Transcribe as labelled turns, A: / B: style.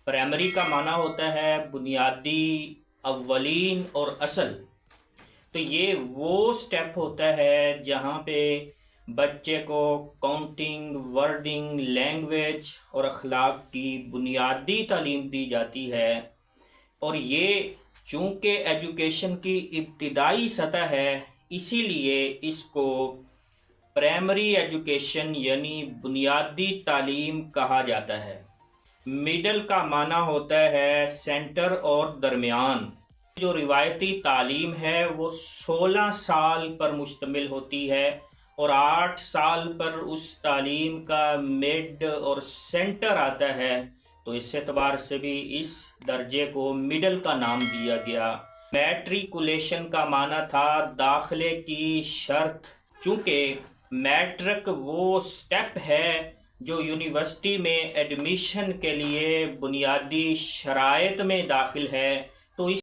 A: Primary کا معنی ہوتا ہے بنیادی، اولین اور اصل۔ تو یہ وہ سٹیپ ہوتا ہے جہاں پہ بچے کو کاؤنٹنگ، ورڈنگ، لینگویج اور اخلاق کی بنیادی تعلیم دی جاتی ہے، اور یہ چونکہ ایجوکیشن کی ابتدائی سطح ہے، اسی لیے اس کو پرائمری ایجوکیشن یعنی بنیادی تعلیم کہا جاتا ہے۔ مڈل کا معنی ہوتا ہے سینٹر اور درمیان۔ جو روایتی تعلیم ہے وہ 16 سال پر مشتمل ہوتی ہے، اور 8 سال پر اس تعلیم کا مڈ اور سینٹر آتا ہے، تو اس اعتبار سے بھی اس درجے کو مڈل کا نام دیا گیا۔ میٹریکولیشن کا معنی تھا داخلے کی شرط، چونکہ میٹرک وہ سٹیپ ہے جو یونیورسٹی میں ایڈمیشن کے لیے بنیادی شرائط میں داخل ہے، تو اس